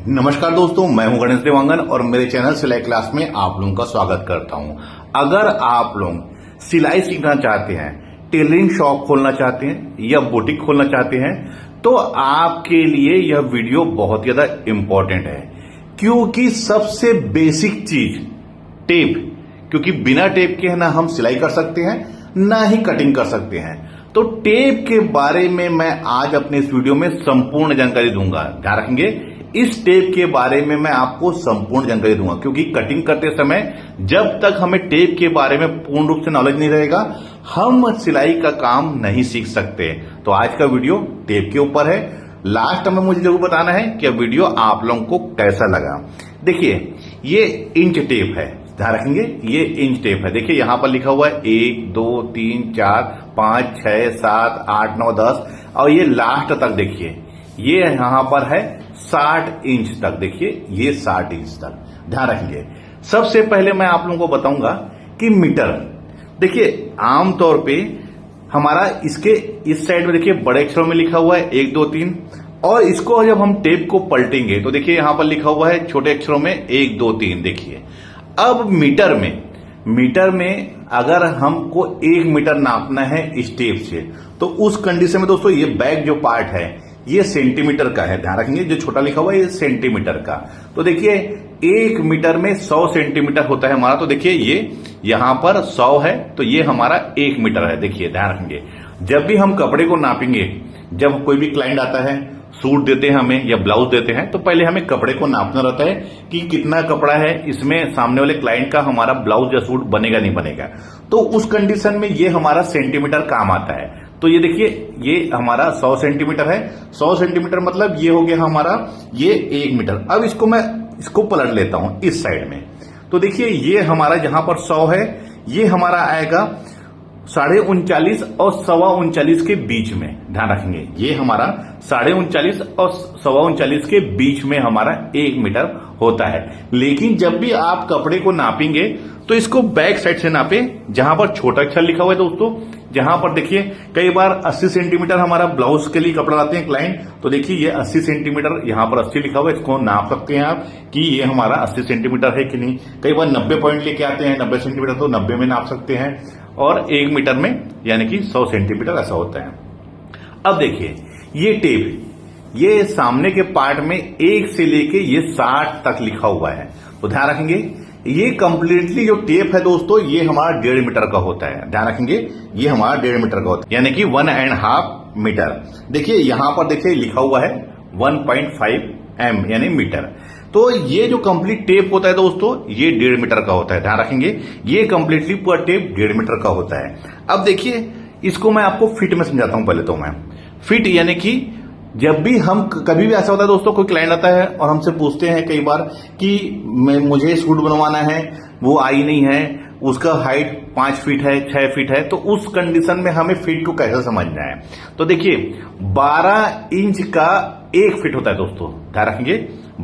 नमस्कार दोस्तों, मैं हूं गणेश देवांगन और मेरे चैनल सिलाई क्लास में आप लोगों का स्वागत करता हूं। अगर आप लोग सिलाई सीखना चाहते हैं, टेलरिंग शॉप खोलना चाहते हैं या बुटीक खोलना चाहते हैं तो आपके लिए यह वीडियो बहुत ज्यादा इंपॉर्टेंट है, क्योंकि सबसे बेसिक चीज टेप, क्योंकि बिना टेप के ना हम सिलाई कर सकते हैं ना ही कटिंग कर सकते हैं। तो टेप के बारे में मैं आज अपने इस वीडियो में संपूर्ण जानकारी दूंगा। ध्यान रखेंगे, इस टेप के बारे में मैं आपको संपूर्ण जानकारी दूंगा, क्योंकि कटिंग करते समय जब तक हमें टेप के बारे में पूर्ण रूप से नॉलेज नहीं रहेगा हम सिलाई का काम नहीं सीख सकते। तो आज का वीडियो टेप के ऊपर है। लास्ट में मुझे जरूर बताना है कि वीडियो आप लोगों को कैसा लगा। देखिए, ये इंच टेप है, ध्यान रखेंगे, ये इंच टेप है। देखिए यहां पर लिखा हुआ है 1 2 3 4 5 6 7 8 9 10 और ये लास्ट तक देखिए, ये यहां पर है 60 इंच तक। देखिए ये 60 इंच तक, ध्यान रखेंगे। सबसे पहले मैं आप लोगों को बताऊंगा कि मीटर। देखिए आमतौर पे हमारा इसके इस साइड में देखिए बड़े अक्षरों में लिखा हुआ है 1 2 3, और इसको जब हम टेप को पलटेंगे तो देखिए यहां पर लिखा हुआ है छोटे अक्षरों में 1 2 3। देखिए अब मीटर में अगर हमको 1 मीटर नापना है इस टेप से, तो उस कंडीशन में दोस्तों ये बैक जो पार्ट है ये सेंटीमीटर का है। ध्यान रखेंगे, जो छोटा लिखा हुआ है ये सेंटीमीटर का। तो देखिए 1 मीटर में 100 सेंटीमीटर होता है हमारा। तो देखिए ये यहां पर 100 है तो ये हमारा 1 मीटर है। देखिए ध्यान रखेंगे, जब भी हम कपड़े को नापेंगे, जब कोई भी क्लाइंट आता है, सूट देते हैं हमें या ब्लाउज देते हैं, तो पहले हमें कपड़े को नापना रहता है कि कितना कपड़ा है, इसमें सामने वाले क्लाइंट का हमारा ब्लाउज या सूट बनेगा नहीं बनेगा। तो उस कंडीशन में ये हमारा सेंटीमीटर काम आता है। तो ये देखिए ये हमारा 100 सेंटीमीटर है। 100 सेंटीमीटर मतलब ये हो गया हमारा ये 1 मीटर। अब इसको पलट लेता हूं इस साइड में। तो देखिए ये हमारा जहां पर 100 है ये हमारा आएगा 39.5 और 39.25 के बीच में। ध्यान रखेंगे, ये हमारा 39.5 और 39.25 के बीच में हमारा 1 मीटर होता है। लेकिन जब भी आप कपड़े को नापेंगे तो इसको बैक साइड से नापे, जहां पर छोटा अक्षर लिखा हुआ है दोस्तों। जहां पर देखिए कई बार 80 सेंटीमीटर हमारा ब्लाउज के लिए कपड़ा लाते हैं क्लाइंट, तो देखिए ये 80 सेंटीमीटर यहां पर 80 लिखा हुआ है, इसको नाप सकते हैं आप कि ये हमारा 80 सेंटीमीटर है कि नहीं। कई बार 90 पॉइंट लेके आते हैं, 90 सेंटीमीटर, तो 90 में नाप सकते हैं, और 1 मीटर में यानी कि 100 सेंटीमीटर ऐसा होता है। अब देखिए ये टेप, ये सामने के पार्ट में 1 से लेके ये 60 तक लिखा हुआ है। तो ध्यान रखेंगे, ये कंप्लीटली जो टेप है दोस्तों ये हमारा 1.5 मीटर का होता है। ध्यान रखेंगे, ये हमारा 1.5 मीटर का होता है, यानी कि 1.5 मीटर। देखिए यहां पर देखिए लिखा हुआ है 1.5 m यानी मीटर। तो ये जो कंप्लीट टेप होता है दोस्तों ये 1.5 मीटर का होता है। ध्यान रखेंगे, ये कंप्लीटली पूरा टेप 1.5 मीटर का होता है। अब देखिए इसको मैं आपको फीट में समझाता हूं। पहले तो मैं फीट यानी कि जब भी हम कभी भी ऐसा होता है दोस्तों, कोई क्लाइंट आता है और हमसे पूछते हैं कई बार कि मुझे सूट बनवाना है, वो आई नहीं है, उसका हाइट 5 फीट है 6 फीट है, तो उस कंडीशन में हमें फीट को कैसे समझना है। तो देखिए 12 इंच का 1 फीट होता है दोस्तों। ध्यान रखेंगे,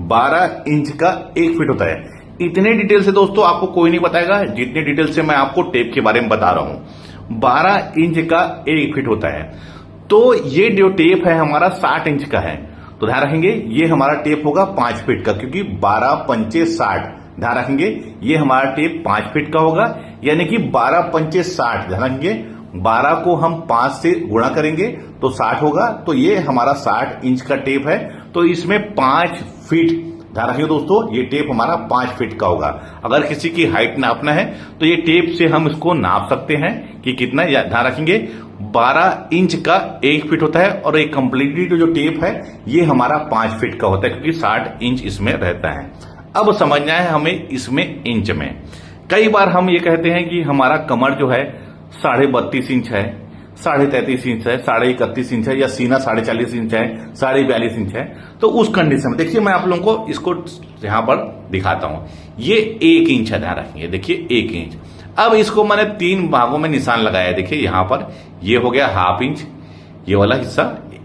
12 इंच का 1 फीट होता है। इतने डिटेल से दोस्तों आपको कोई नहीं बताएगा जितने डिटेल से मैं आपको टेप के बारे में बता रहा हूं। 12 इंच का 1 फीट होता है। तो ये जो टेप है हमारा 60 इंच का है। तो ध्यान रखेंगे ये हमारा टेप होगा 5 फीट का, क्योंकि 12 पंचे 60। ध्यान रखेंगे ये हमारा टेप 5 फीट का होगा, यानी कि 12 पंचे 60। ध्यान रखेंगे 12 को हम 5 से गुणा करेंगे तो 60 होगा। तो ये हमारा 60 इंच का टेप है। तो इसमें 5 फीट, ध्यान रखिए दोस्तों, ये टेप हमारा 5 फीट का होगा। अगर किसी की हाइट नापना है तो ये टेप से हम इसको नाप सकते हैं कि कितना। ध्यान रखेंगे 12 इंच का 1 फीट होता है, और एक कंप्लीटली जो टेप है ये हमारा 5 फीट का होता है, क्योंकि 60 इंच इसमें रहता है। अब समझना है हमें इसमें इंच में। कई बार हम ये कहते हैं कि हमारा कमर जो है 32.5 इंच है, 33.5 इंच है, 31.5 इंच है, या सीना 40.5 इंच है, 42.5 इंच है। तो उस कंडीशन में देखिए मैं आप लोगों को इसको यहां पर दिखाता हूं। ये 1 इंच है, ध्यान रखेंगे, देखिए 1 इंच। अब इसको मैंने 3 भागों में निशान लगाया। देखिए यहां पर ये हो गया ½ इंच, ये वाला हिस्सा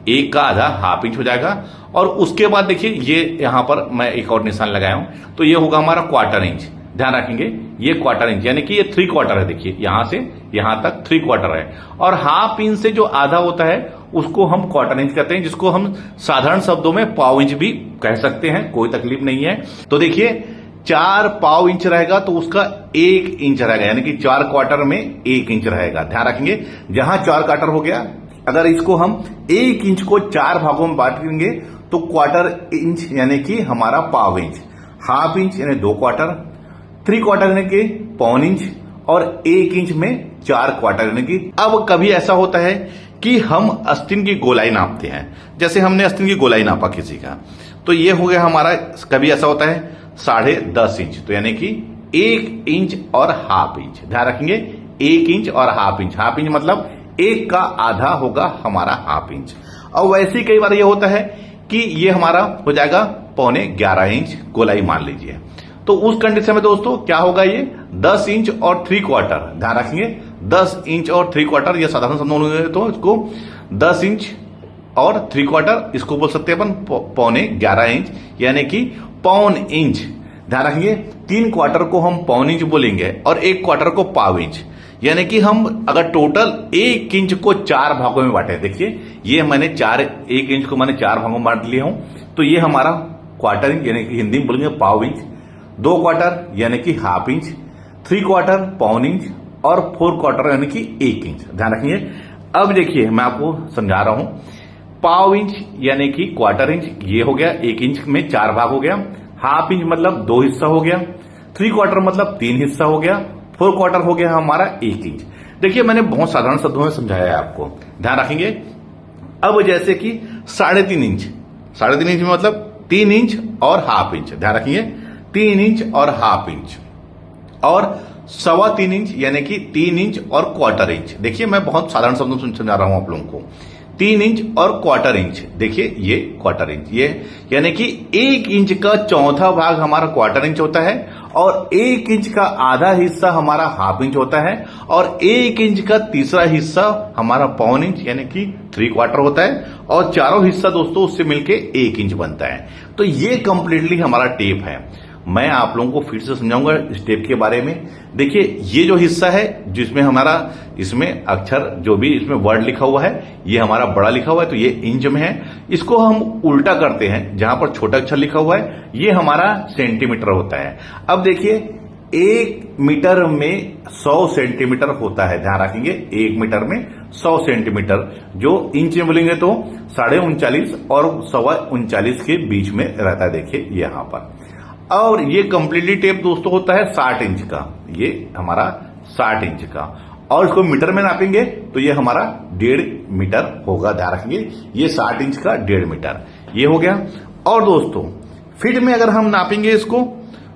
1 का आधा ½ इंच हो जाएगा। और उसके बाद देखिए ये यहां पर मैं एक और निशान लगाया हूं, तो ये होगा हमारा क्वार्टर इंच। ध्यान रखेंगे ये क्वार्टर इंच, यानी कि ये 3/4 है। देखिए यहां से यहां तक 3/4 है, और ½ इंच से जो आधा होता है उसको हम क्वार्टर इंच कहते हैं, जिसको हम साधारण शब्दों में पाव इंच भी कह सकते हैं, कोई तकलीफ नहीं है। तो देखिए 4 पाव इंच रहेगा तो उसका 1 इंच रहेगा, यानी कि 4 क्वार्टर में 1 इंच रहेगा। ध्यान रखेंगे, जहां 4 क्वार्टर हो गया, अगर इसको हम 1 इंच को 4 भागों में बांटेंगे तो क्वार्टर इंच यानी कि हमारा पाव इंच, हाफ इंच यानी 2 क्वार्टर, 3 क्वार्टर यानी कि पौन इंच, और 1 इंच में 4 क्वार्टर यानी कि। अब कभी ऐसा होता है कि हम आस्तीन की गोलाई नापते हैं, जैसे हमने आस्तीन की गोलाई नापा किसी का, तो ये हो गया हमारा। कभी ऐसा होता है 10.5 इंच, तो यानी कि 1 इंच और हाफ इंच। ध्यान रखेंगे 1 इंच और हाफ इंच, हाफ इंच मतलब 1 का आधा होगा हमारा हाफ इंच। और वैसे ही कई बार ये होता है कि ये हमारा हो जाएगा 11.25 इंच गोलाई मान लीजिए, तो उस कंडीशन में दोस्तों क्या होगा, ये 10 इंच और 3 क्वार्टर। ध्यान रखेंगे 10 इंच और 3 क्वार्टर, ये साधारण शब्दों में तो इसको 10 इंच और 3 क्वार्टर, इसको बोल सकते हैं अपन 11.25 इंच यानी कि पौन इंच। ध्यान रखेंगे 3 क्वार्टर को हम पौन इंच बोलेंगे और 1 क्वार्टर को पाव इंच, यानी कि हम अगर टोटल 1 इंच को 4 भागों में बांटे, देखिए ये मैंने 1 इंच को मैंने 4 भागों में बांट लिया हूं, तो ये हमारा क्वार्टर इंच यानी कि हिंदी में बोलेंगे पाव इंच, 2 क्वार्टर यानी कि हाफ इंच, 3 क्वार्टर पौन इंच और 4 क्वार्टर यानी कि 1 इंच। ध्यान रखिए। अब देखिए मैं आपको समझा रहा हूं, पाव इंच यानी कि क्वार्टर इंच ये हो गया, 1 इंच में 4 भाग हो गया, हाफ इंच मतलब 2 हिस्सा हो गया, 3 क्वार्टर मतलब 3 हिस्सा हो गया, 4 क्वार्टर हो गया हमारा 1 इंच। देखिए मैंने बहुत साधारण शब्दों में समझाया है आपको, ध्यान रखेंगे। अब जैसे कि 3.5 इंच, 3.5 इंच में मतलब 3 इंच और हाफ इंच। ध्यान रखिए 3 इंच और हाफ इंच, और 3.25 इंच यानी कि 3 इंच और क्वार्टर इंच। देखिए मैं बहुत साधारण शब्दों में समझा रहा हूं आप लोगों को, 3 इंच और क्वार्टर इंच। देखिए ये क्वार्टर इंच, ये यानी कि 1 इंच का चौथा भाग हमारा क्वार्टर इंच होता है, और 1 इंच का आधा हिस्सा हमारा हाफ इंच होता है, और 1 इंच का तीसरा हिस्सा हमारा पौन इंच यानी कि 3 क्वार्टर होता है, और चारों हिस्सा दोस्तों उससे मिलके 1 इंच बनता है। तो ये कंप्लीटली हमारा टेप है। मैं आप लोगों को फिर से समझाऊंगा इस टेप के बारे में। देखिए ये जो हिस्सा है जिसमें हमारा, इसमें अक्षर जो भी इसमें वर्ड लिखा हुआ है ये हमारा बड़ा लिखा हुआ है, तो ये इंच में है। इसको हम उल्टा करते हैं, जहां पर छोटा अक्षर लिखा हुआ है ये हमारा सेंटीमीटर होता है। अब देखिए 1 मीटर में 100 सेंटीमीटर होता है। ध्यान रखेंगे 1 मीटर में 100 सेंटीमीटर, जो इंच में बोलेंगे तो 39.5 और 39.25 के बीच में रहता है। देखिए यहां पर, और ये कंप्लीटली टेप दोस्तों होता है 60 इंच का, ये हमारा 60 इंच का, और इसको मीटर में नापेंगे तो ये हमारा 1.5 मीटर होगा। ध्यान रखेंगे ये 60 इंच का 1.5 मीटर ये हो गया। और दोस्तों फीट में अगर हम नापेंगे इसको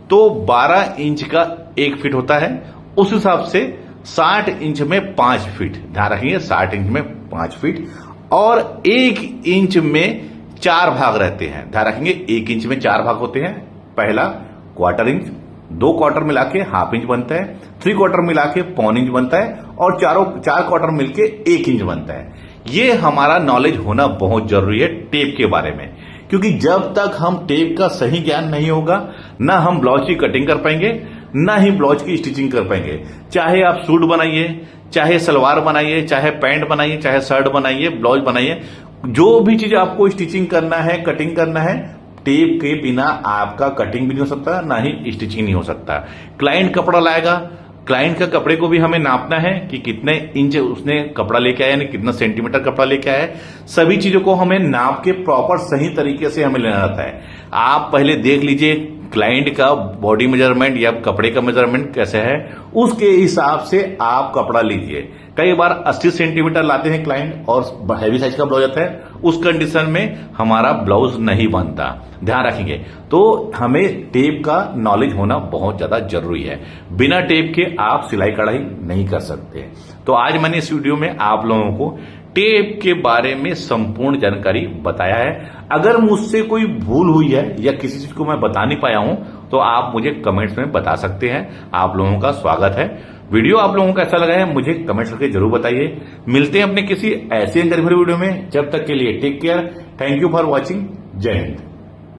तो 12 इंच का 1 फीट होता है, उस हिसाब से 60 इंच में 5 फीट। ध्यान रखेंगे 60 इंच में 5 फीट, और 1 इंच में 4 भाग रहते हैं। ध्यान रखेंगे 1 इंच में 4 भाग होते हैं। पहला क्वार्टर इंच, 2 क्वार्टर मिला के हाफ इंच बनता है, 3 क्वार्टर मिला के पौन इंच बनता है, और 4 क्वार्टर मिलके 1 इंच बनता है। ये हमारा नॉलेज होना बहुत जरूरी है टेप के बारे में, क्योंकि जब तक हम टेप का सही ज्ञान नहीं होगा ना हम ब्लाउज की कटिंग कर पाएंगे, ना ही ब्लाउज की स्टिचिंग कर पाएंगे। चाहे आप सूट बनाइए, चाहे सलवार बनाइए, चाहे पैंट बनाइए, चाहे शर्ट बनाइए, ब्लाउज बनाइए, जो भी चीज आपको स्टिचिंग करना है, कटिंग करना है, टेप के बिना आपका कटिंग भी नहीं हो सकता, ना ही स्टिचिंग नहीं हो सकता। क्लाइंट कपड़ा लाएगा, क्लाइंट का कपड़े को भी हमें नापना है कि कितने इंच उसने कपड़ा लेके आया, यानी कितना सेंटीमीटर कपड़ा लेके आया है। सभी चीजों को हमें नाप के प्रॉपर सही तरीके से हमें लेना रहता है। आप पहले देख लीजिए क्लाइंट का बॉडी मेजरमेंट या कपड़े का मेजरमेंट कैसे है, उसके हिसाब से आप कपड़ा लीजिए। कई बार 80 सेंटीमीटर लाते हैं क्लाइंट और हैवी साइज का ब्लाउज आता है, उस कंडीशन में हमारा ब्लाउज नहीं बनता। ध्यान रखेंगे। तो हमें टेप का नॉलेज होना बहुत ज्यादा जरूरी है। बिना टेप के आप सिलाई कढ़ाई नहीं कर सकते। तो आज मैंने इस वीडियो में आप लोगों को टेप के बारे में संपूर्ण जानकारी बताया है। अगर मुझसे कोई भूल हुई है या किसी चीज को मैं बता नहीं पाया हूं तो आप मुझे कमेंट्स में बता सकते हैं। आप लोगों का स्वागत है। वीडियो आप लोगों को कैसा लगा है मुझे कमेंट्स करके जरूर बताइए। मिलते हैं अपने किसी ऐसे जानकारी भरे वीडियो में। जब तक के लिए take care. Thank you for watching. जय हिंद।